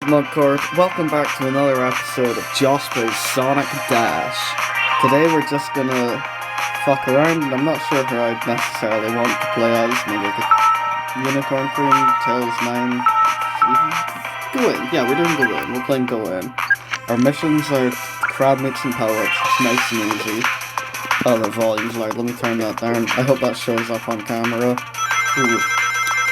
Mudcord, welcome back to another episode of Josh Plays Sonic Dash. Today we're just gonna fuck around, and I'm not sure who I necessarily want to play as. Maybe like a Unicorn Queen, Tails 9, Go In. Yeah, we're doing Go In. We're playing Go In. Our missions are crab meats and power-ups. It's nice and easy. Oh, the volume's loud. Let me turn that down. I hope that shows up on camera. Ooh.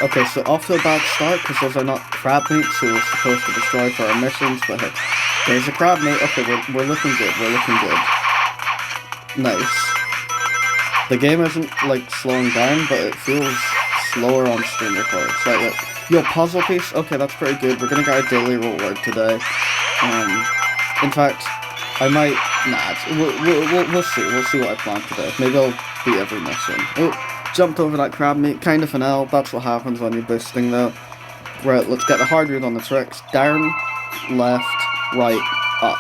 Okay, so off to a bad start, because those are not crab meats who we're supposed to destroy for our missions, but hey, there's a crab meat. Okay, we're looking good, we're looking good. Nice. The game isn't, like, slowing down, but it feels slower on stream records. Like, yo, puzzle piece? Okay, that's pretty good. We're gonna get our daily reward today. In fact, I might... Nah, we'll see. We'll see what I plan today. Maybe I'll beat every mission. Oh. Jumped over that crab meat, kind of an L. That's what happens when you're boosting though. Right, let's get the hard route on the tricks. Down, left, right, up.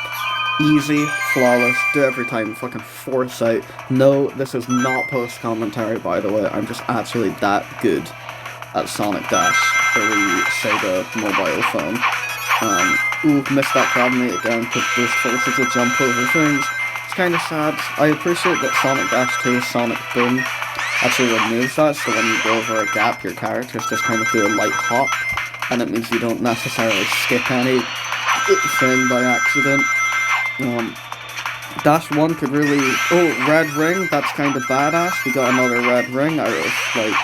Easy, flawless, do every time, fucking foresight. No, this is not post-commentary by the way, I'm just actually that good at Sonic Dash for the Sega mobile phone. Ooh, missed that crab meat again, because boost forces to jump over things. It's kind of sad. I appreciate that Sonic Dash 2 Sonic Boom actually removes that, so when you go over a gap, your characters just kind of do a light hop, and it means you don't necessarily skip any thing by accident. Dash 1 could really... Oh, red ring, that's kind of badass. We got another red ring out of, like...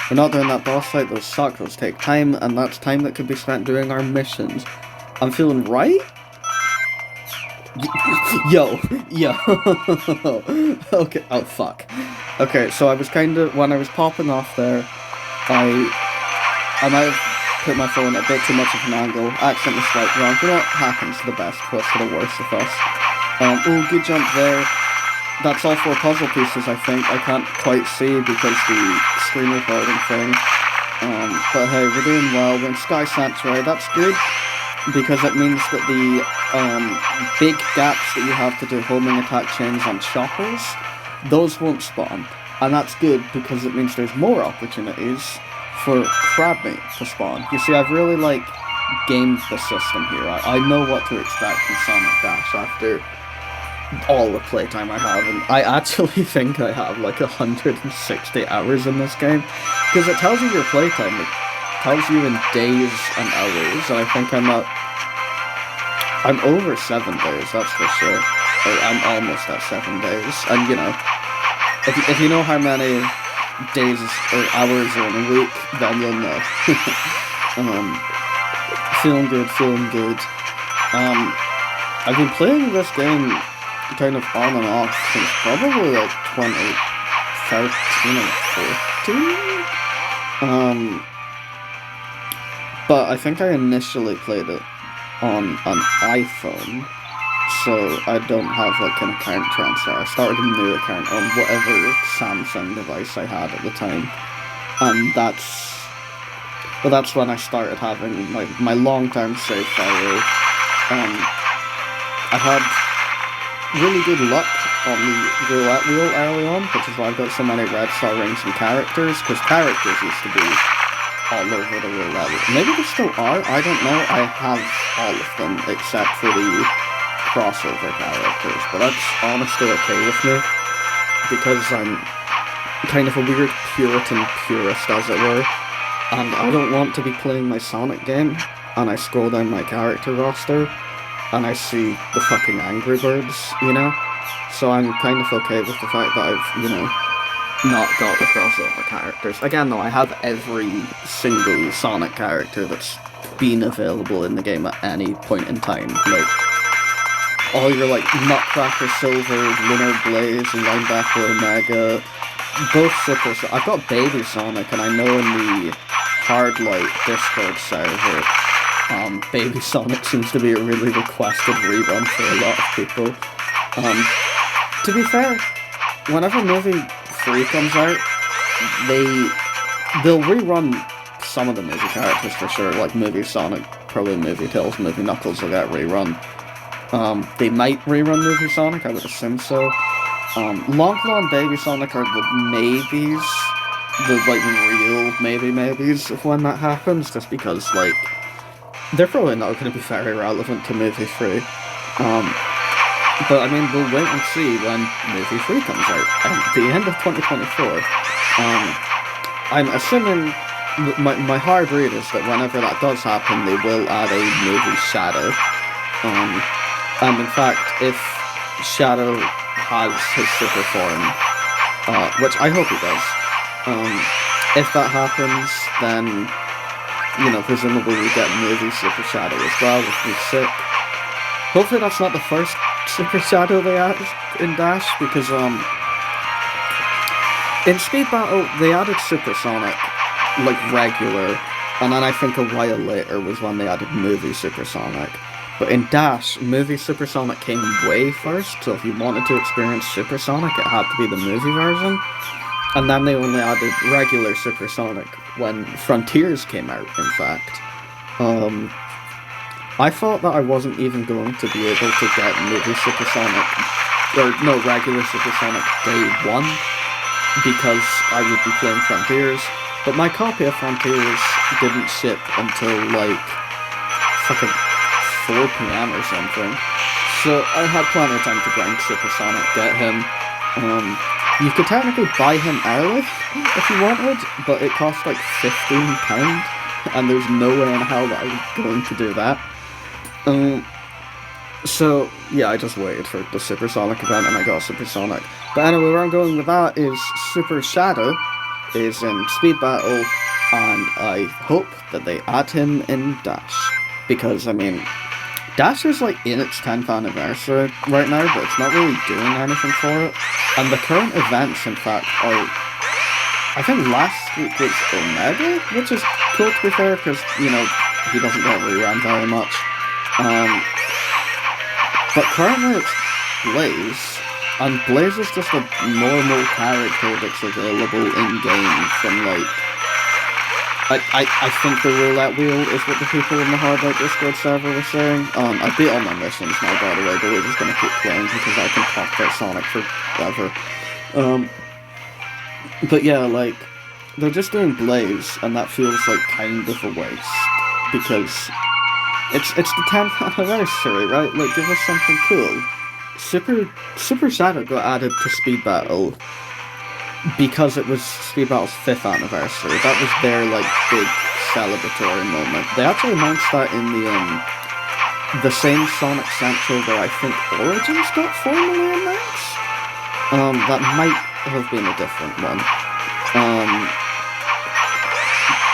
We're not doing that boss fight, those suck, those take time, and that's time that could be spent doing our missions. I'm feeling right? Yo. Okay, oh fuck. Okay, so I was when I was popping off there, I might have put my phone a bit too much of an angle, accidentally swiped wrong, but that happens to the best of us, to the worst of us. Oh, good jump there. That's all 4 puzzle pieces, I think. I can't quite see because the screen recording thing. But hey, we're doing well. We're in Sky Sanctuary, that's good, because it means that the big gaps that you have to do homing attack chains on choppers, those won't spawn, and that's good because it means there's more opportunities for crab meat to spawn. You see, I've really, like, gamed the system here. I know what to expect from Sonic Dash after all the playtime I have, and I actually think I have, like, 160 hours in this game, because it tells you your playtime, it tells you in days and hours, and I think I'm over 7 days, that's for sure. Or I'm almost at 7 days, and you know, if you know how many days or hours are in a week, then you'll know. Feeling good. I've been playing this game kind of on and off since probably like 2013 or 14. But I think I initially played it on an iPhone, so I don't have like an account transfer. I started a new account on whatever Samsung device I had at the time, and that's when I started having my long-term save file. I had really good luck on the roulette wheel early on, which is why I've got so many red star rings and characters, because characters used to be all over the roulette wheel. Maybe they still are, I don't know. I have all of them except for the crossover characters, but that's honestly okay with me, because I'm kind of a weird Puritan purist, as it were, and I don't want to be playing my Sonic game, and I scroll down my character roster, and I see the fucking Angry Birds, you know? So I'm kind of okay with the fact that I've, you know, not got the crossover characters. Again though, I have every single Sonic character that's been available in the game at any point in time. Like, all your like Nutcracker Silver, Lunar Blaze, Linebacker Omega, both Super Sonic. I've got Baby Sonic, and I know in the Hardlight Discord server, Baby Sonic seems to be a really requested rerun for a lot of people. To be fair, whenever movie 3 comes out, they'll rerun some of the movie characters for sure, like Movie Sonic, probably Movie Tails, Movie Knuckles will get rerun. They might rerun Movie Sonic, I would assume so. Longclaw and Baby Sonic are the maybes, the like real maybes of when that happens, just because like they're probably not going to be very relevant to movie 3. Um, but I mean, we'll wait and see when movie 3 comes out at the end of 2024. I'm assuming my hard read is that whenever that does happen, they will add a movie Shadow. And in fact, if Shadow has his super form, which I hope he does, if that happens, then, you know, presumably we get movie Super Shadow as well, which would be sick. Hopefully that's not the first Super Shadow they added in Dash, because, in Speed Battle, they added Supersonic, like, regular, and then I think a while later was when they added movie Supersonic. But in Dash, movie Supersonic came way first, so if you wanted to experience Supersonic, it had to be the movie version. And then they only added regular Supersonic when Frontiers came out, in fact. I thought that I wasn't even going to be able to get movie Supersonic, or no, regular Supersonic day 1, because I would be playing Frontiers, but my copy of Frontiers didn't ship until, like, fucking 4 PM or something. So I had plenty of time to grind Supersonic, get him. You could technically buy him early if you wanted, but it cost like £15, and there's no way in hell that I was going to do that. So yeah, I just waited for the Supersonic event and I got Supersonic. But anyway, where I'm going with that is Super Shadow is in Speed Battle, and I hope that they add him in Dash. Because, I mean, Dash is like in its 10th anniversary right now, but it's not really doing anything for it. And the current events, in fact, are... I think last week was Omega, which is cool to be fair, because, you know, he doesn't get rerun very much. But currently it's Blaze, and Blaze is just a normal character that's available in-game from, like... I think the roulette wheel is what the people in the Hard Light Discord server were saying. I beat all my missions now, by the way, but we're just gonna keep playing because I can talk about Sonic forever. But yeah, like, they're just doing Blaze, and that feels like kind of a waste, because it's the 10th anniversary, right? Like, give us something cool. Super Shadow got added to Speed Battle because it was Speed Battle's 5th anniversary. That was their, like, big celebratory moment. They actually announced that in the same Sonic Central where I think Origins got formally announced. That might have been a different one.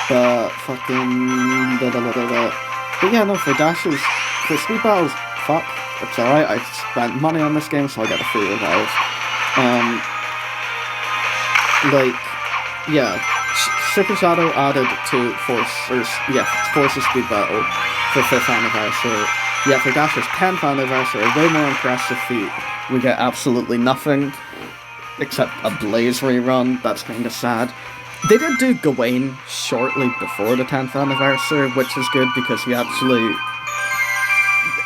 But fucking But yeah, no, for Dashes, for Speed Battles, fuck, it's alright. I spent money on this game, so I got a free revive. Like, yeah, Super Shadow added to Force's Speed Battle for 5th anniversary. Yeah, for Dash's 10th anniversary, a way more impressive feat. We get absolutely nothing, except a Blaze rerun. That's kind of sad. They did do Gawain shortly before the 10th anniversary, which is good because he actually...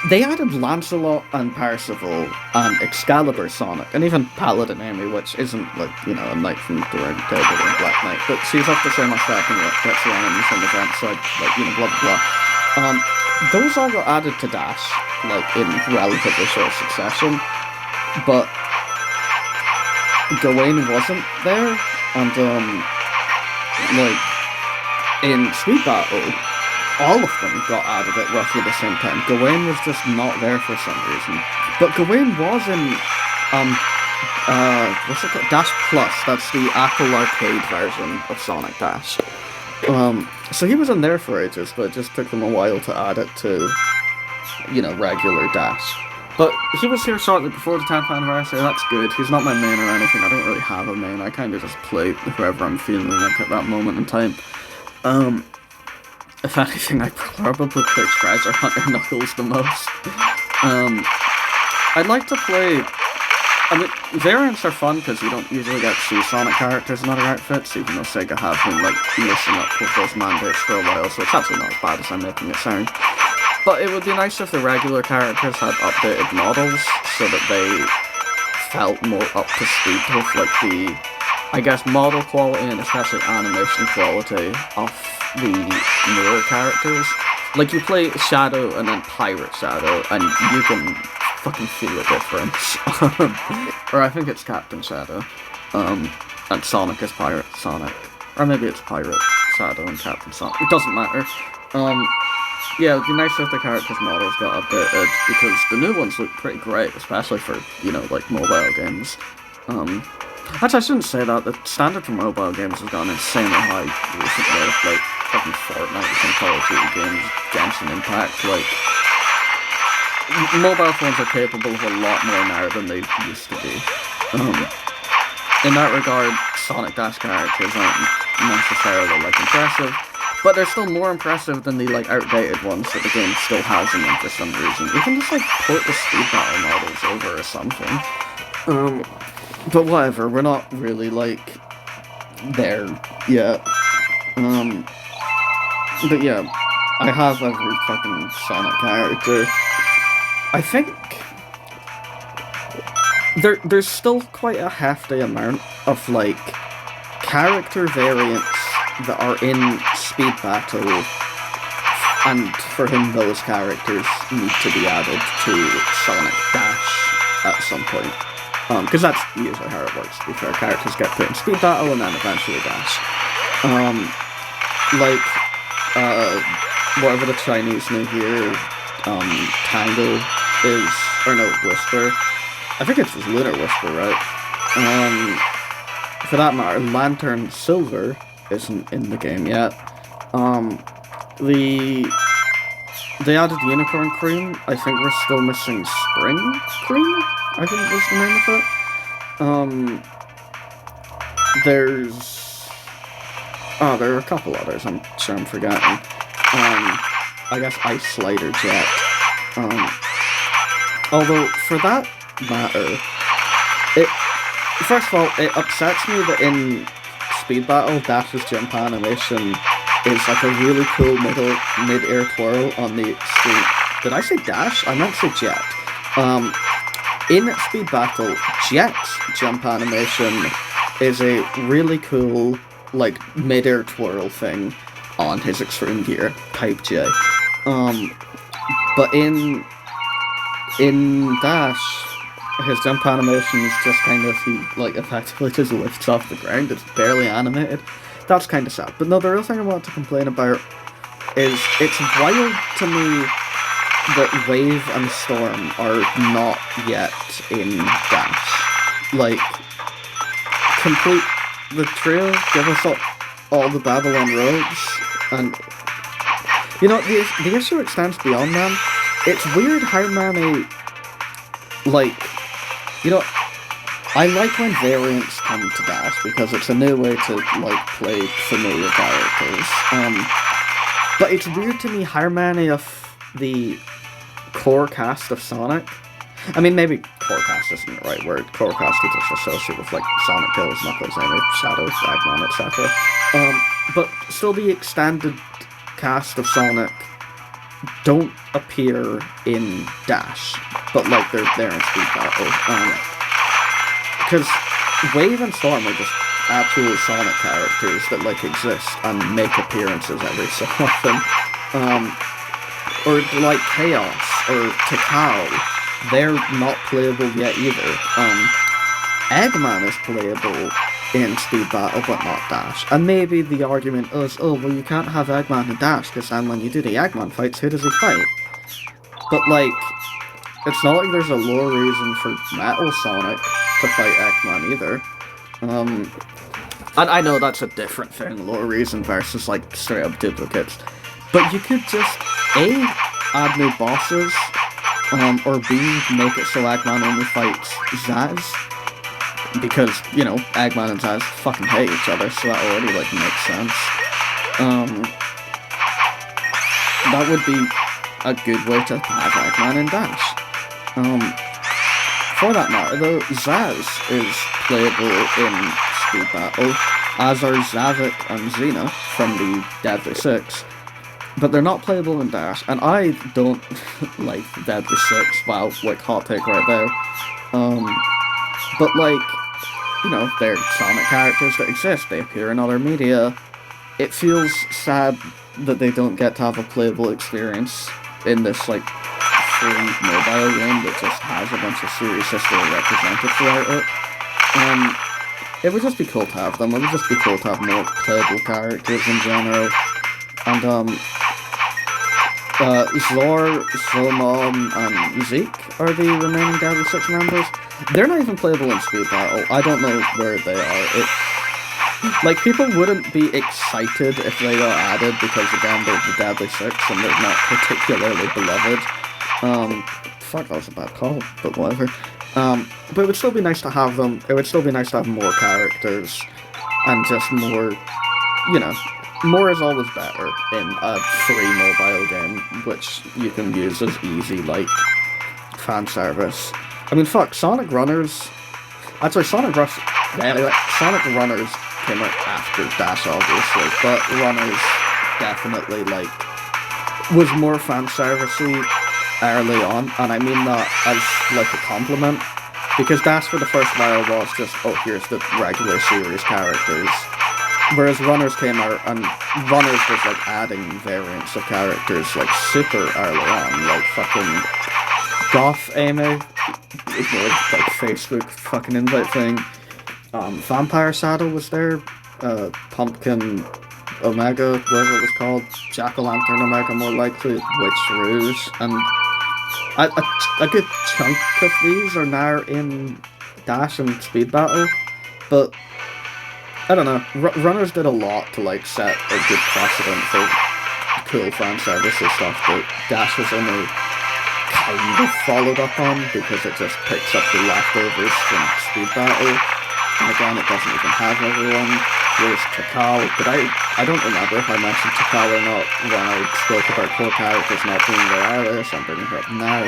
They added Lancelot and Percival and Excalibur Sonic, and even Paladin Amy, which isn't, like, you know, a knight from the Round Table and Black Knight, but she's off the same effect and gets around in some events, so, like, you know, blah blah blah. Those all got added to Dash, like, in relatively short succession, but Gawain wasn't there, and, like, in Speed Battle, all of them got added at roughly the same time. Gawain was just not there for some reason. But Gawain was in, what's it called? Dash Plus. That's the Apple Arcade version of Sonic Dash. So he was in there for ages, but it just took them a while to add it to, you know, regular Dash. But he was here shortly before the 10th anniversary, that's good. He's not my main or anything, I don't really have a main. I kind of just play whoever I'm feeling like at that moment in time. If anything, I probably play Treasure Hunter Knuckles the most. I'd like to play... I mean, variants are fun because you don't usually get to see Sonic characters in other outfits, even though Sega have been, like, messing up with those mandates for a while, so it's actually not as bad as I'm making it sound. But it would be nice if the regular characters had updated models, so that they felt more up to speed with, like, the, I guess, model quality and especially animation quality of the newer characters Like, you play Shadow and then Pirate Shadow, and you can fucking feel the difference. Or I think it's Captain Shadow. And Sonic is Pirate Sonic. Or maybe it's Pirate Shadow and Captain Sonic. It doesn't matter. Yeah, it'd be nice if the characters' models got updated, because the new ones look pretty great, especially for, you know, like, mobile games. Actually, I shouldn't say that. The standard for mobile games has gone insanely high recently. Like, fucking Fortnite, some Call of Duty games, Genshin Impact, like... Mobile phones are capable of a lot more now than they used to be. In that regard, Sonic Dash characters aren't necessarily, like, impressive, but they're still more impressive than the, like, outdated ones that the game still has in them for some reason. You can just, like, put the speed battle models over or something. But whatever, we're not really, like, there yet. But yeah, I have every fucking Sonic character. I think there's still quite a hefty amount of, like, character variants that are in Speed Battle, and for whom those characters need to be added to Sonic Dash at some point. Because that's usually how it works, to be fair. Characters get put in Speed Battle and then eventually Dash. Whatever the Chinese New Year, Tango is, or no, Whisper. I think it's just Lunar Whisper, right? For that matter, Lantern Silver isn't in the game yet. They added Unicorn Cream. I think we're still missing Spring Cream, I think was the name of it. There are a couple others, I'm sure I'm forgetting. I guess Ice Slider Jet. Although, for that matter, first of all, it upsets me that in Speed Battle, Dash's jump animation is like a really cool mid-air twirl on the screen. Did I say Dash? I meant to say Jet. In Speed Battle, Jet's jump animation is a really cool, like, mid-air twirl thing on his Extreme Gear, Type J. But in Dash, his jump animation is just kind of, he, like, effectively just lifts off the ground. It's barely animated. That's kind of sad. But no, the real thing I want to complain about is it's wild to me that Wave and Storm are not yet in Dash. Like, complete the trio, give us all the Babylon rogues, and, you know, the issue extends beyond them. It's weird how many, like, you know, I like when variants come to Dash, because it's a new way to, like, play familiar characters. But it's weird to me how many of the core cast of Sonic, I mean, maybe core cast isn't the right word, core cast is just associated with, like, Sonic, Tails, Knuckles, Amy, Shadow, Eggman, etc. But still the extended cast of Sonic don't appear in Dash, but, like, they're there in Speed Battle. Because Wave and Storm are just actual Sonic characters that, like, exist and make appearances every so often. Or, like, Chaos or Tikal, they're not playable yet either. Eggman is playable in Speed Battle, but not Dash. And maybe the argument is, oh, well, you can't have Eggman in Dash, because then when you do the Eggman fights, who does he fight? But, like, it's not like there's a lore reason for Metal Sonic to fight Eggman either. And I know that's a different thing, lore reason versus, like, straight up duplicates. But you could just, A, add new bosses, or B, make it so Eggman only fights Zaz. Because, you know, Eggman and Zaz fucking hate each other, so that already, like, makes sense. That would be a good way to have Eggman and Dash. For that matter, though, Zaz is playable in Speed Battle, as are Zavik and Xena from the Deadly Six. But they're not playable in Dash, and I don't like Deadly Six. Wow, like, hot take right there. But, like, you know, they're Sonic characters that exist, they appear in other media. It feels sad that they don't get to have a playable experience in this, like, free mobile game that just has a bunch of serious history represented throughout it. It would just be cool to have them. It would just be cool to have more playable characters in general. And, Zor, Zomon, and Zeke are the remaining Diablo 6 members. They're not even playable in Speed Battle. I don't know where they are. Like, people wouldn't be excited if they got added because, again, they're the Deadly Six and they're not particularly beloved. Fuck, that was a bad call, but whatever. But it would still be nice to have them. It would still be nice to have more characters and just more, you know, more is always better in a free mobile game, which you can use as easy, like, fan service. I mean, fuck, Sonic Runners... Actually, Sonic Runners came out after Dash, obviously, but Runners definitely, like, was more fan servicey early on, and I mean that as, like, a compliment, because Dash for the first while was just, oh, here's the regular series characters, whereas Runners came out, and Runners was, like, adding variants of characters, like, super early on, like, fucking Goth Amy, like, Facebook fucking invite thing, Vampire Saddle was there, Pumpkin Omega, whatever it was called, Jack-o'-lantern Omega more likely, Witch Rouge, and a good chunk of these are now in Dash and Speed Battle, but I don't know, Runners did a lot to, like, set a good precedent for cool fan service and stuff that Dash has only kind of followed up on, because it just picks up the leftovers from Speed Battle, and again, it doesn't even have everyone. There's Tikal, but I don't remember if I mentioned Tikal or not when I spoke about core characters not being there either, so I'm bringing her up now.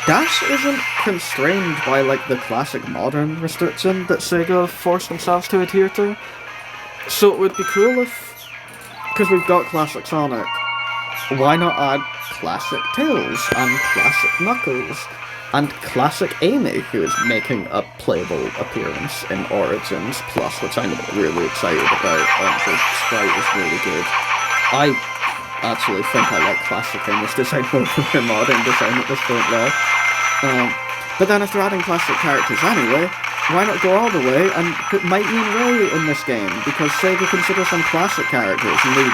Dash isn't constrained by, like, the classic modern restriction that Sega forced themselves to adhere to, so it would be cool if, because we've got classic Sonic, why not add classic Tails and classic Knuckles and classic Amy, who is making a playable appearance in Origins Plus, which I'm really excited about. The sprite is really good. I actually think I like classic Amy's design more than their modern design at this point now. But then if they're adding classic characters anyway, why not go all the way and put Mighty and Ray in this game? Because Sega considers them classic characters, and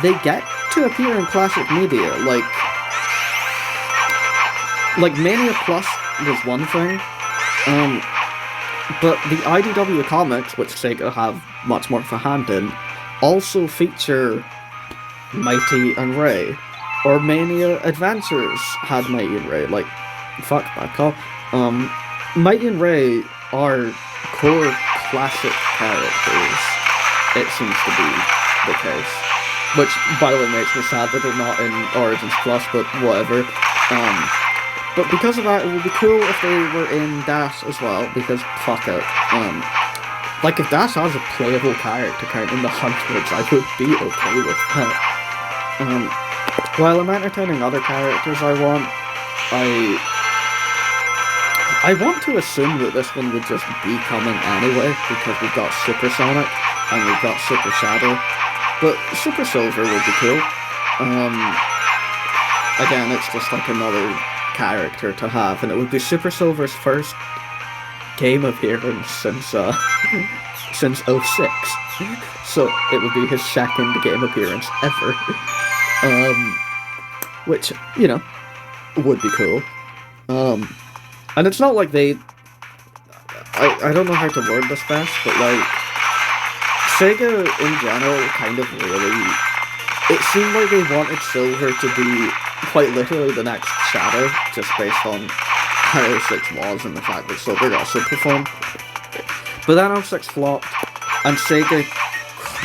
they get to appear in classic media, like Mania Plus was one thing, but the IDW comics, which Sega have much more of a hand in, also feature Mighty and Ray, or Mania Adventures had Mighty and Ray, like, fuck, bad call. Mighty and Ray are core classic characters, it seems to be the case. Which, by the way, makes me sad that they're not in Origins Plus, but whatever. But because of that, it would be cool if they were in Dash as well, because fuck it. Like, if Dash has a playable character count in the hundreds, I would be okay with that. While I'm entertaining other characters I want to assume that this one would just be coming anyway, because we've got Super Sonic, and we've got Super Shadow. But Super Silver would be cool. Again, it's just like another character to have, and it would be Super Silver's first game appearance since since 06. So it would be his second game appearance ever. Which, you know, would be cool. And it's not like they... I don't know how to word this best, but like, Sega in general kind of really... It seemed like they wanted Silver to be quite literally the next Shadow, just based on how 06 was and the fact that Silver got a super form. But then 06 flopped, and Sega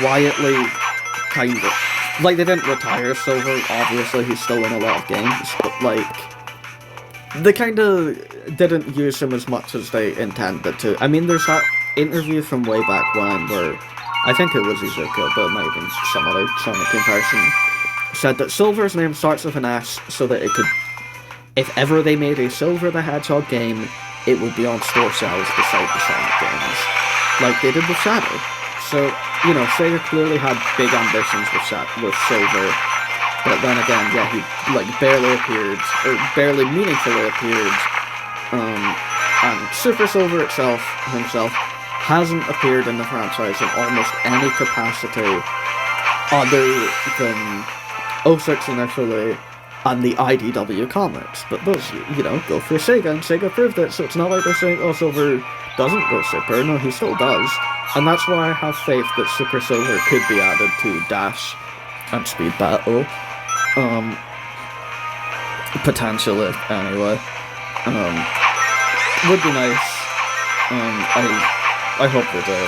quietly kind of... Like, they didn't retire Silver, obviously he's still in a lot of games, but like... They kind of didn't use him as much as they intended to. I mean, there's that interview from way back when where, I think it was Izuka, but it might have been some other Sonic Team person, said that Silver's name starts with an S so that it could, if ever they made a Silver the Hedgehog game, it would be on store shelves beside the Sonic games. Like they did with Shadow. So, you know, Sega clearly had big ambitions with Silver, but then again, yeah, he like barely appeared, or barely meaningfully appeared. And Super Silver himself hasn't appeared in the franchise in almost any capacity other than 06 initially and the IDW comics. But those, you know, go for Sega, and Sega proved it, so it's not like they're saying, oh, Silver doesn't go Super. No, he still does. And that's why I have faith that Super Silver could be added to Dash and Speed Battle. Potentially, anyway. Would be nice. I hope they do.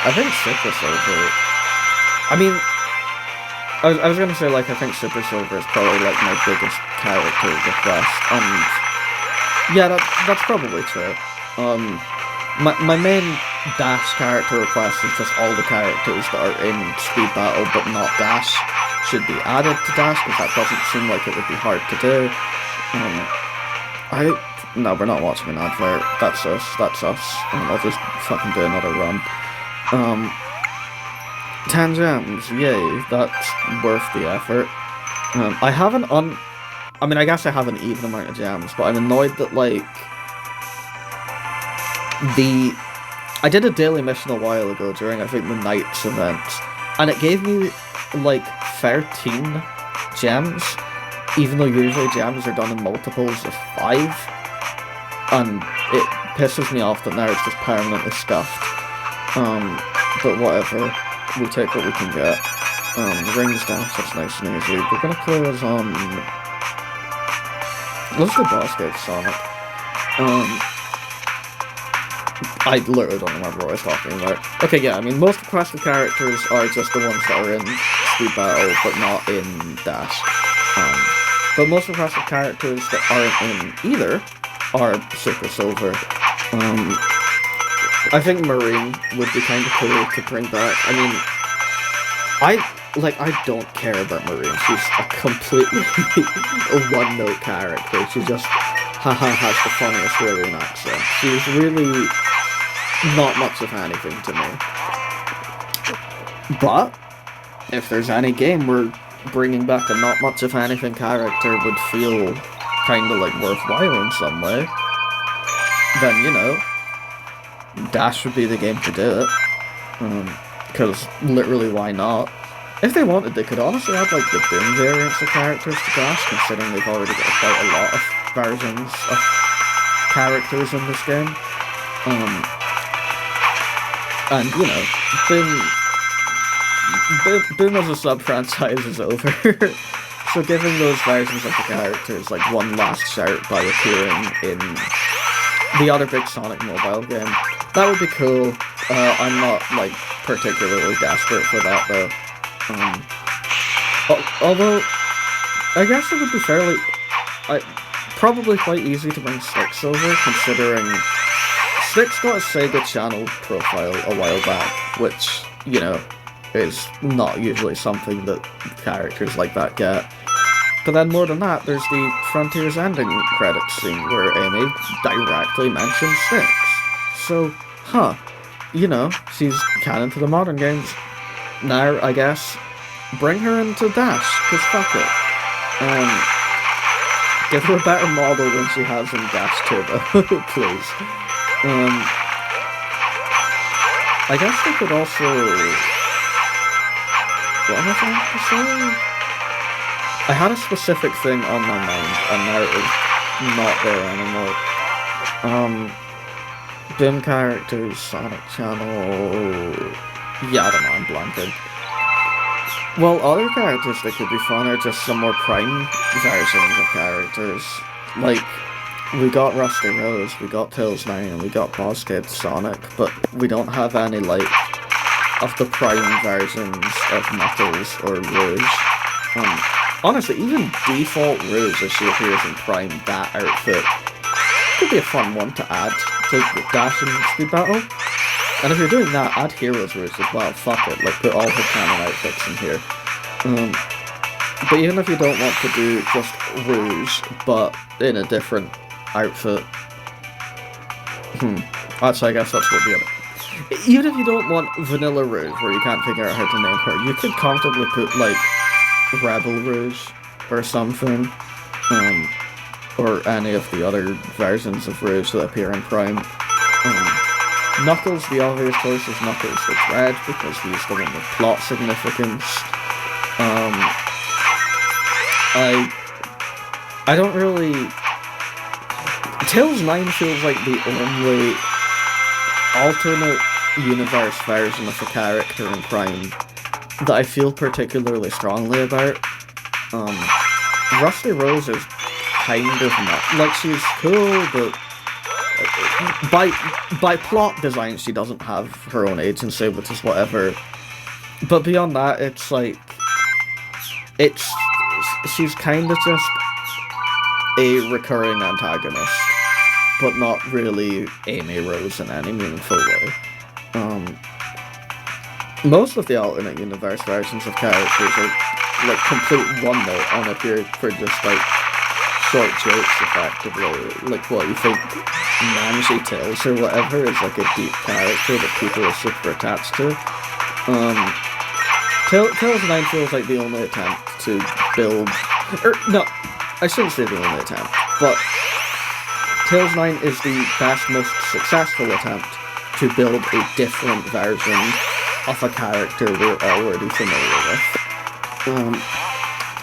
I think Super Silver... I mean, I was gonna say, like, I think Super Silver is probably, like, my biggest character request, and... yeah, that's probably true. My main Dash character request is just all the characters that are in Speed Battle but not Dash should be added to Dash, because that doesn't seem like it would be hard to do. No, we're not watching an advert. That's us. I'll just fucking do another run. 10 gems, yay, that's worth the effort. I mean, I guess I have an even amount of gems, but I'm annoyed that, like, I did a daily mission a while ago during, I think, the Knights event, and it gave me, like, 13 gems, even though usually gems are done in multiples of 5. And it pisses me off that now it's just permanently scuffed. But whatever. We take what we can get. Rings dance, that's nice and easy. We're gonna play as, let's do Boss Gate Sonic. I literally don't remember what I was talking about. Okay, yeah, I mean, most requested characters are just the ones that are in Speed Battle, but not in Dash. But most requested characters that aren't in either are Super Silver. I think Marine would be kind of cool to bring back. I mean, I don't care about Marine. She's a completely a one-note character. She just, has the funniest alien accent. She's really not much of anything to me. But, if there's any game where bringing back a not much of anything character would feel kind of like worthwhile in some way, then, you know, Dash would be the game to do it. Because literally, why not? If they wanted, they could honestly add, like, the Boom variants of characters to Dash, considering they've already got quite a lot of versions of characters in this game. And, you know, Boom as a sub-franchise is over. So giving those versions of the characters, like, one last shout by appearing in the other big Sonic mobile game, that would be cool. I'm not, like, particularly desperate for that, though. Although, I guess it would be probably quite easy to bring Styx over, considering Styx got a Sega channel profile a while back, which, you know, is not usually something that characters like that get. But then more than that, there's the Frontiers ending credits scene where Amy directly mentions Styx. So, you know, she's canon to the modern games. Now, I guess, bring her into Dash, cause fuck it. Give her a better model than she has in Dash Turbo, please. I guess they could also... What am I trying to say? I had a specific thing on my mind, and now it is not there anymore. Boom characters, Sonic Channel... Yeah, I don't know, I'm blanking. Well, other characters that could be fun are just some more Prime versions of characters. Like, we got Rusty Rose, we got Tails 9, and we got Boss Kid Sonic, but we don't have any, like, of the Prime versions of Knuckles or Rouge. Honestly, even default Rouge, as she appears in Prime, that outfit could be a fun one to add to Dash and Speed Battle. And if you're doing that, add Heroes Rouge as well, fuck it, like put all her canon outfits in here. But even if you don't want to do just Rouge, but in a different outfit, actually I guess that's what the other... even if you don't want Vanilla Rouge, where you can't figure out how to name her, you could comfortably put, like, Rebel Rouge or something, or any of the other versions of Rouge that appear in Prime. Knuckles, the obvious choice is Knuckles the Dread, because he's the one with plot significance. I don't really... Tails 9 feels like the only alternate universe version of a character in Prime that I feel particularly strongly about. Rusty Rose is kind of not... Like, she's cool, but by plot design, she doesn't have her own agency, which is whatever. But beyond that, it's like... She's kind of just a recurring antagonist, but not really Amy Rose in any meaningful way. Most of the alternate universe versions of characters are like complete one-note on appear for just like short jokes, effectively. Like, what, you think Manji Tails or whatever is like a deep character that people are super attached to? Tails 9 feels like the only attempt to build... no, I shouldn't say the only attempt, but Tails 9 is the best, most successful attempt to build a different version of a character we're already familiar with.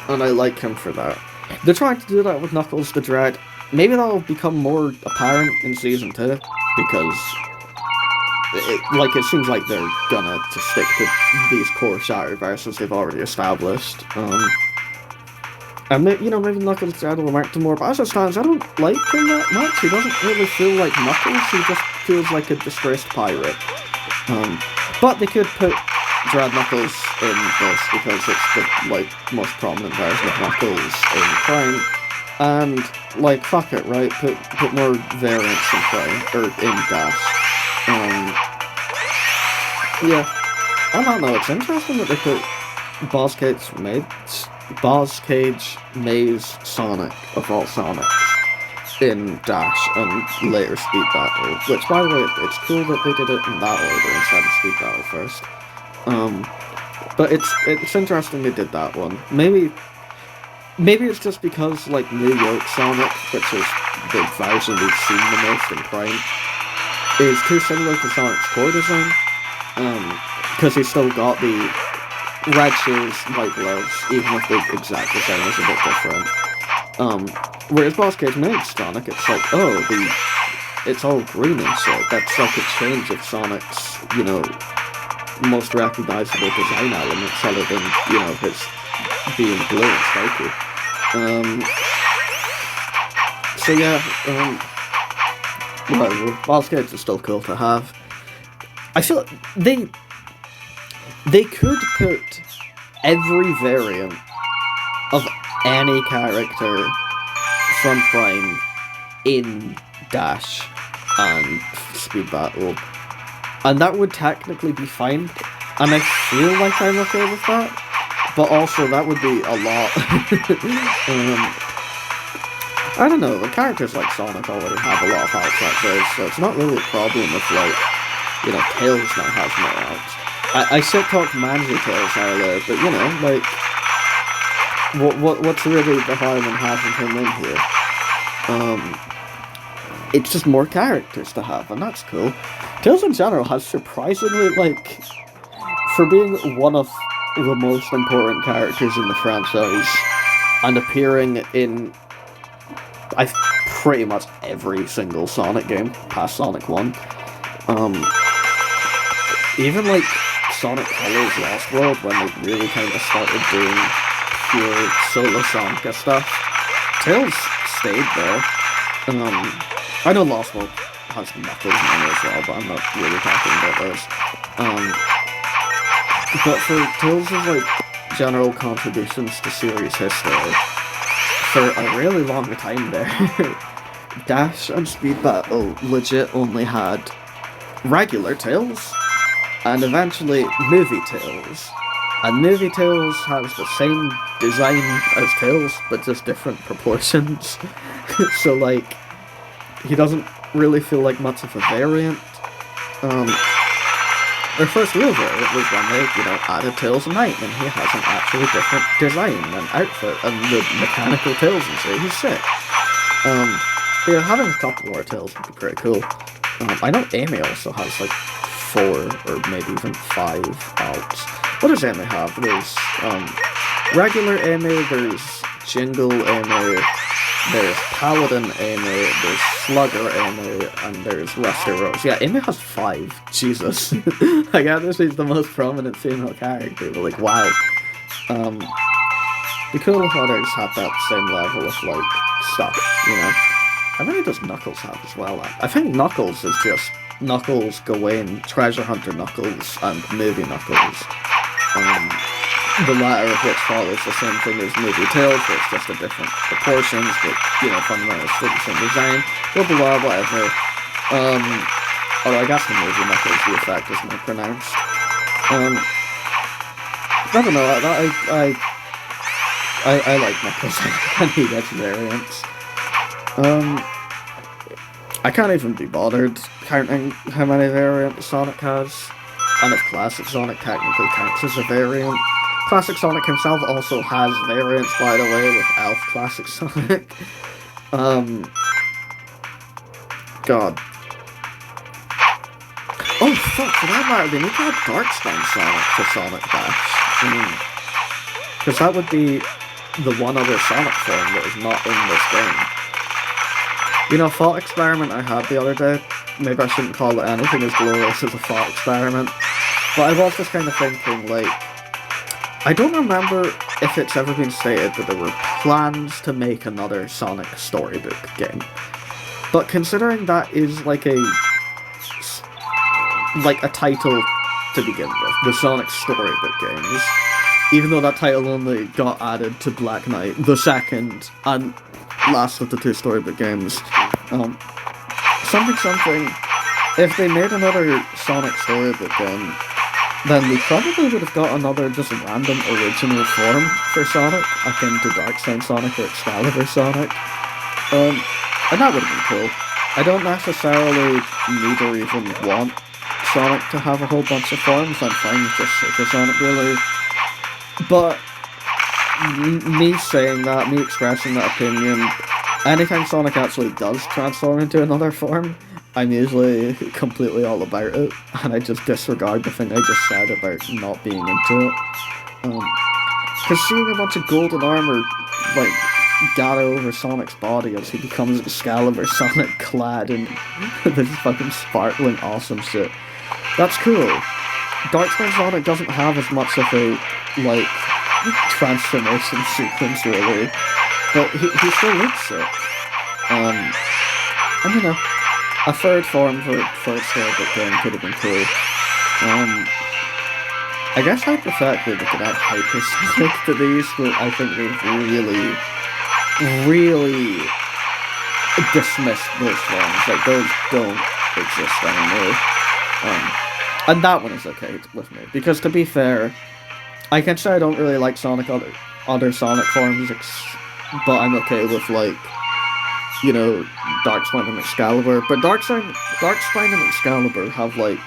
And I like him for that. They're trying to do that with Knuckles the Dread. Maybe that'll become more apparent in Season 2, because it seems like they're gonna just stick to these core Shatterverses they've already established. And maybe Knuckles the Dread will amount to more, but as it stands, I don't like him that much. He doesn't really feel like Knuckles, he just feels like a disgraced pirate. But they could put Dread Knuckles in this, because it's the, most prominent version of Knuckles in Prime. And, fuck it, right? Put more variants in Prime, or in Dash. Yeah. On that note, it's interesting that they put Boss Cage Maze Sonic, of all Sonics, in Dash and later Speed Battle. Which, by the way, it's cool that they did it in that order instead of Speed Battle first. But it's interesting they did that one. Maybe it's just because, New York Sonic, which is the version we've seen the most in Prime, is too similar to Sonic's core design. Because he's still got the red shoes, white gloves, even if the exact design is a bit different. Whereas Boss Cage Maze Sonic, it's like, it's all green and shit. That's like a change of Sonic's, most recognizable design elements, other than, his being blue and spiky. So yeah, whatever. Boss Cage is still cool to have. I feel like they could put every variant of any character from Prime in Dash and Speed Battle, and that would technically be fine, and I feel like I'm okay with that, but also that would be a lot. I don't know, the characters like Sonic already have a lot of outs like this, so it's not really a problem if, Tails now has more outs. I shit talked Manji Tails earlier, but what's really the harm in having him in here? It's just more characters to have, and that's cool. Tails in general has surprisingly, for being one of the most important characters in the franchise, and appearing in pretty much every single Sonic game past Sonic 1. Even Sonic Colors Lost World, when they really kind of started doing pure solo Sonic stuff, Tails stayed there. I know Lost World has Knuckles in it as well, but I'm not really talking about those. But for Tails' general contributions to series history, for a really long time there, Dash and Speed Battle legit only had regular Tails, and eventually Movie Tails. And Movie Tails has the same design as Tails, but just different proportions. So, he doesn't really feel like much of a variant. Their first real variant was when they, added Tails of Night, and he has an actually different design and outfit, and the mechanical Tails and shit. He's sick. Yeah, having a couple more Tails would be pretty cool. I know Amy also has like 4 or maybe even 5 alts. What does Amy have? There's regular Amy, there's Jingle Amy, there's Paladin Amy, there's Slugger Amy, and there's Rusty Rose. Yeah, Amy has 5. Jesus. I guess she's the most prominent female character, but like, wow. Be cool if others had that same level of like stuff, How many does Knuckles have as well? I think Knuckles is just Knuckles, Gawain, Treasure Hunter Knuckles, and Movie Knuckles. The latter of which follows the same thing as Movie Tails, but it's just a different proportions, but, fundamentally still the same design. Blah blah blah, whatever. Although I guess the Movie Knuckles, the effect is more pronounced. I don't know, I like Knuckles, and he gets variants. I can't even be bothered counting how many variants Sonic has, and if Classic Sonic technically counts as a variant. Classic Sonic himself also has variants, by the way, with Elf Classic Sonic. God. Oh fuck, for that matter, they need to add Darkspine Sonic to Sonic Dash. Because that would be the one other Sonic form that is not in this game. Thought experiment I had the other day, maybe I shouldn't call it anything as glorious as a thought experiment, but I was just kind of thinking, like, I don't remember if it's ever been stated that there were plans to make another Sonic storybook game, but considering that is like a title to begin with, the Sonic storybook games, even though that title only got added to Black Knight, the second and last of the 2 storybook games. Something, if they made another Sonic storybook game, then we probably would have got another just random original form for Sonic, akin to Darkseid Sonic or Excalibur Sonic. And that would have been cool. I don't necessarily need or even want Sonic to have a whole bunch of forms. I'm fine with just Super Sonic, really. But me saying that, me expressing that opinion, anytime Sonic actually does transform into another form, I'm usually completely all about it, and I just disregard the thing I just said about not being into it. Because seeing a bunch of golden armor, like, gather over Sonic's body as he becomes Excalibur Sonic clad in this fucking sparkling awesome shit, that's cool. Darkseid Sonic doesn't have as much of a, like, transformation sequence, really, but he still looks sick. And a third form for a storybook game could have been cool. I guess hypothetically they could add Hypersonic to these, but I think they've really dismissed those forms. Like, those don't exist anymore. And that one is okay with me, because to be fair, I can say I don't really like other Sonic forms, but I'm okay with, like, Darkspine and Excalibur. But Darkspine and Excalibur have, like,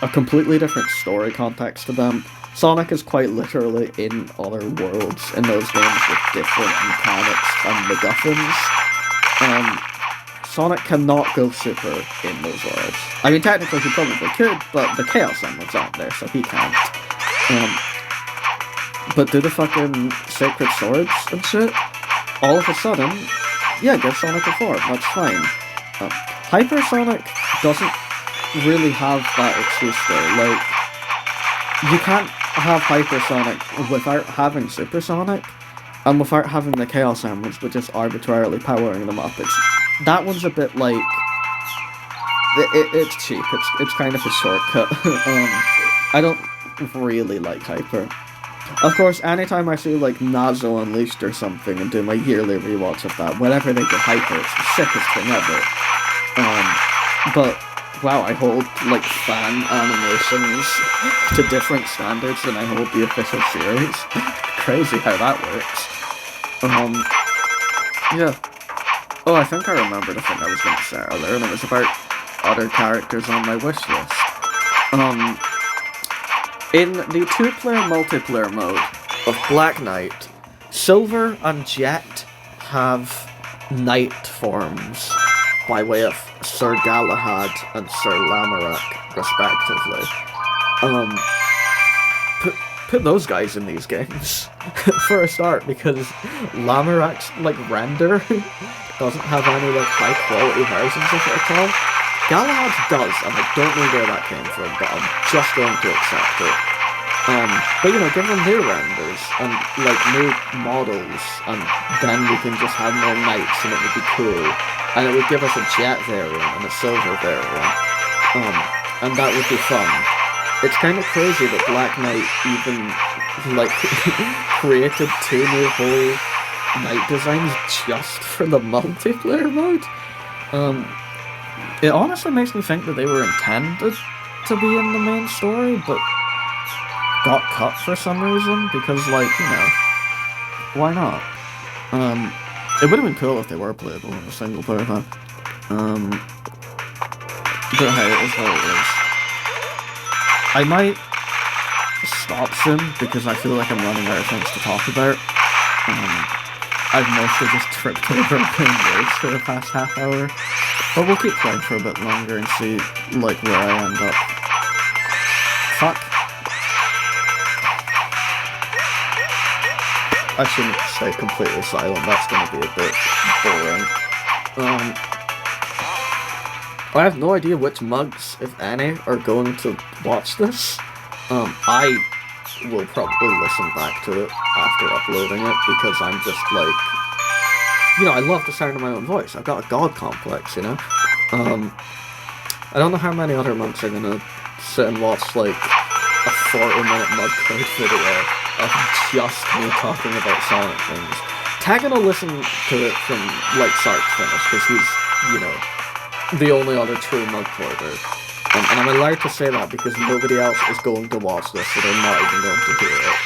a completely different story context to them. Sonic is quite literally in other worlds in those games with different mechanics and MacGuffins. Sonic cannot go super in those worlds. I mean, technically he probably could, but the Chaos Emeralds aren't there, so he can't. But do the fucking Sacred Swords and shit, all of a sudden, yeah, give Sonic a form, that's fine. Hypersonic doesn't really have that excuse though. Like, you can't have Hypersonic without having Supersonic, and without having the Chaos Emeralds, but just arbitrarily powering them up. That one's a bit like, it's cheap, it's kind of a shortcut. I don't really like Hyper. Of course, anytime I see, like, Nazo Unleashed or something and do my yearly rewatch of that, whenever they get Hyper, it's the sickest thing ever. But, wow, I hold, like, fan animations to different standards than I hold the official series. Crazy how that works. Yeah. Oh, I think I remember the thing I was going to say earlier, and it was about other characters on my wish list. Um, in the two-player multiplayer mode of Black Knight, Silver and Jet have knight forms by way of Sir Galahad and Sir Lamorak, respectively. Put those guys in these games for a start, because Lamorak's like render doesn't have any like high quality versions of it at all. Galahad's does, and I don't know where that came from, but I'm just going to accept it. But you know, give them new renders and like new models, and then we can just have more knights, and it would be cool. And it would give us a Jet variant and a Silver variant, and that would be fun. It's kind of crazy that Black Knight even, like, created 2 new whole knight designs just for the multiplayer mode. It honestly makes me think that they were intended to be in the main story, but got cut for some reason, because, like, you know, why not? It would have been cool if they were playable in a single player mode. But hey, it is how it is. I might stop soon, because I feel like I'm running out of things to talk about. I've mostly just tripped over and playing raids for the past half hour. But we'll keep playing for a bit longer and see, like, where I end up. Fuck. I shouldn't stay completely silent, that's gonna be a bit boring. I have no idea which mugs, if any, are going to watch this. I will probably listen back to it after uploading it, because I'm just like, you know, I love the sound of my own voice. I've got a god complex, you know? I don't know how many other mugs are gonna sit and watch, like, a 40-minute mug code video of just me talking about Sonic things. Tegan will listen to it from, like, start to finish, because he's, you know, the only other true mug hoarder. And I'm allowed to say that because nobody else is going to watch this, so they're not even going to hear it.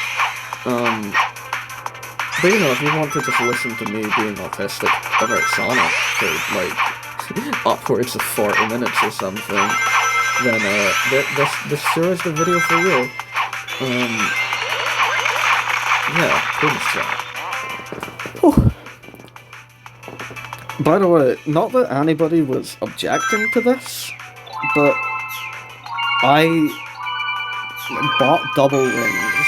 But you know, if you want to just listen to me being autistic about Sonic for, like, upwards of 40 minutes or something, then, this sure is the video for you. Yeah, penis chat. Oh. By the way, not that anybody was objecting to this, but I bought double rings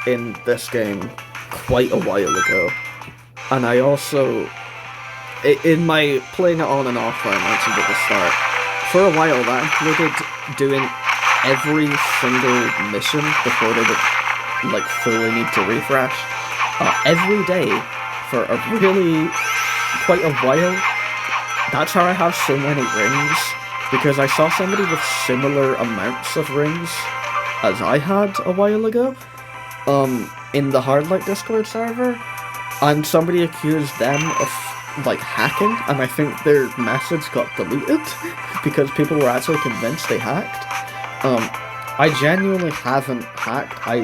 in this game quite a while ago, and I also, in my playing it on and off where I mentioned at the start, for a while that included doing every single mission before they would, like, fully need to refresh, every day for a really quite a while. That's how I have so many rings, because I saw somebody with similar amounts of rings as I had a while ago, in the Hardlight Discord server, and somebody accused them of, like, hacking, and I think their message got deleted, because people were actually convinced they hacked. I genuinely haven't hacked. I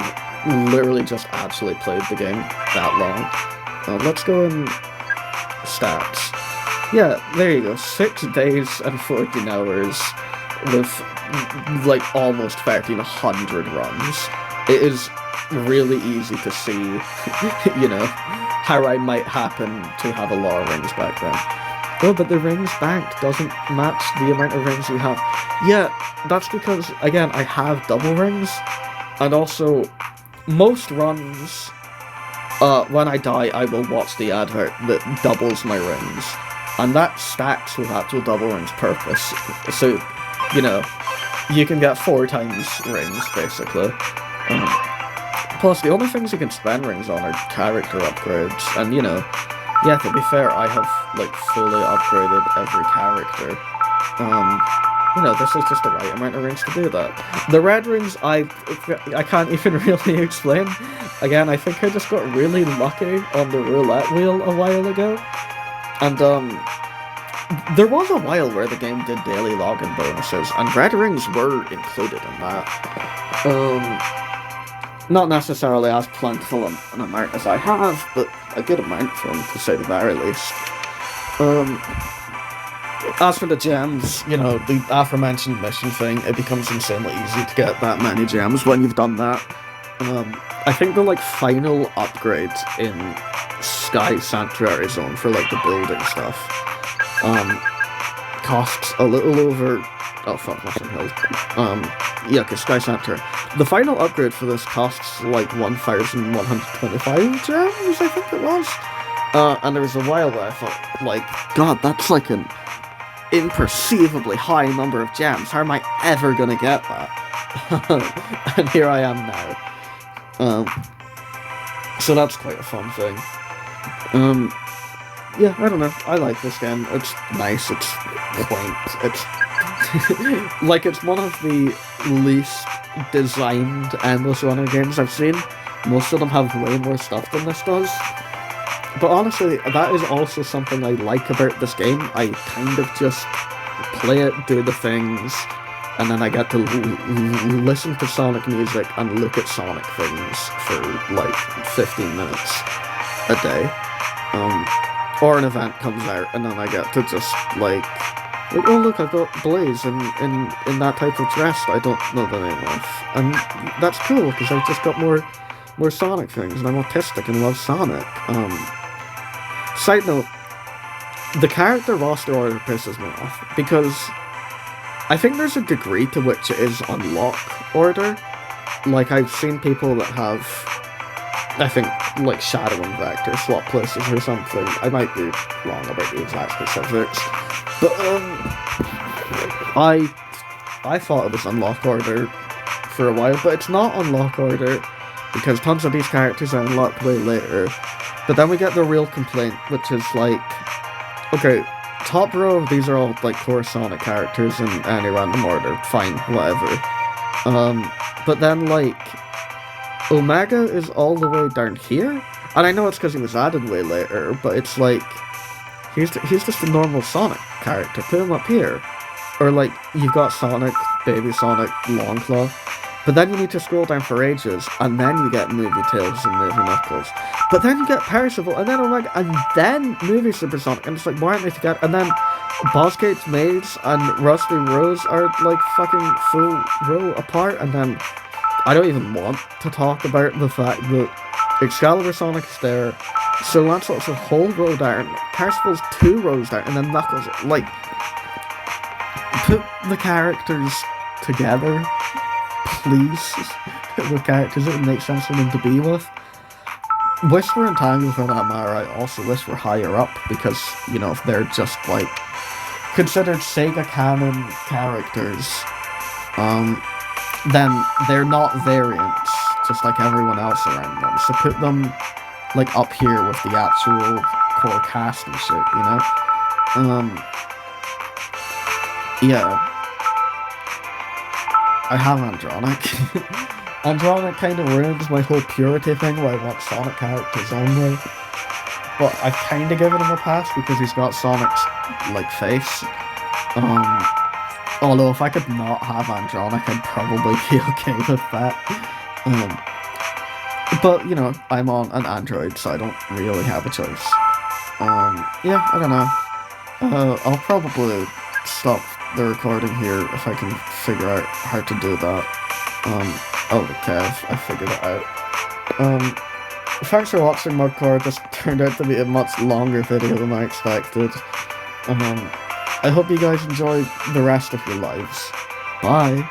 literally just actually played the game that long. Let's go in stats. Yeah, there you go. 6 days and 14 hours with, like, almost 1,300 runs. It is really easy to see, you know, how I might happen to have a lot of rings back then. Oh, but the rings banked doesn't match the amount of rings you have. Yeah, that's because, again, I have double rings, and also, most runs, when I die, I will watch the advert that doubles my rings, and that stacks with actual double rings purpose, so, you know, you can get 4 times rings, basically. Plus, the only things you can spend rings on are character upgrades, and, you know, yeah, to be fair, I have, like, fully upgraded every character. You know, this is just the right amount of rings to do that. The red rings, I can't even really explain. Again, I think I just got really lucky on the roulette wheel a while ago. And, there was a while where the game did daily login bonuses, and red rings were included in that. Not necessarily as plentiful an amount as I have, but a good amount for them, to say the very least. As for the gems, you know, the aforementioned mission thing, it becomes insanely easy to get that many gems when you've done that. I think the like final upgrade in Sky Sanctuary Zone for like the building stuff costs a little over. Oh fuck, Mushroom Hill. Yeah, cause Sky Sanctuary. The final upgrade for this costs like 1,125 gems, I think it was. And there was a while where I thought, like, God, that's like an imperceivably high number of gems. How am I ever gonna get that? And here I am now. So that's quite a fun thing. Yeah, I don't know. I like this game. It's nice. It's quaint. It's like it's one of the least designed endless runner games I've seen. Most of them have way more stuff than this does. But honestly, that is also something I like about this game. I kind of just play it, do the things, and then I get to listen to Sonic music and look at Sonic things for like 15 minutes a day. Or an event comes out and then I get to just like oh look, I've got Blaze in that type of dress that I don't know the name of. And that's cool because I've just got more Sonic things and I'm autistic and love Sonic. Side note, the character roster order pisses me off because I think there's a degree to which it is unlock order. Like, I've seen people that have, I think, like Shadow and Vector swap places or something. I might be wrong about the exact specifics, but I thought it was unlock order for a while, but it's not unlock order because tons of these characters are unlocked way later. But then we get the real complaint, which is like, okay, top row, these are all like core Sonic characters in any random order, fine, whatever. But then like, Omega is all the way down here? And I know it's because he was added way later, but it's like, he's just a normal Sonic character, put him up here. Or like, you've got Sonic, Baby Sonic, Longclaw, but then you need to scroll down for ages, and then you get Movie Tails and Movie Knuckles. But then you get Percival, and then Omega, and then Movie Supersonic, and it's like, why aren't they together? And then Bossgate's Maze and Rusty Rose are like fucking full row apart, and then I don't even want to talk about the fact that Excalibur Sonic is there, so Lancelot's a whole row down, Percival's 2 rows down, and then Knuckles, like, put the characters together, please, with characters that would make sense for them to be with. Whisper and Tangle, for that matter, I also wish were higher up, because, you know, if they're just, like, considered Sega canon characters, then they're not variants, just like everyone else around them. So put them, like, up here with the actual core cast and shit, you know? Yeah. I have Andronic. Andronic kind of ruins my whole purity thing where I want Sonic characters only. But I've kind of given him a pass because he's got Sonic's, like, face. Although if I could not have Andronic, I'd probably be okay with that. But, you know, I'm on an Android, so I don't really have a choice. Yeah, I don't know. I'll probably stop the recording here if I can figure out how to do that. Oh, Kev, I figured it out. Thanks for watching, Mudcore. This turned out to be a much longer video than I expected. I hope you guys enjoy the rest of your lives. Bye!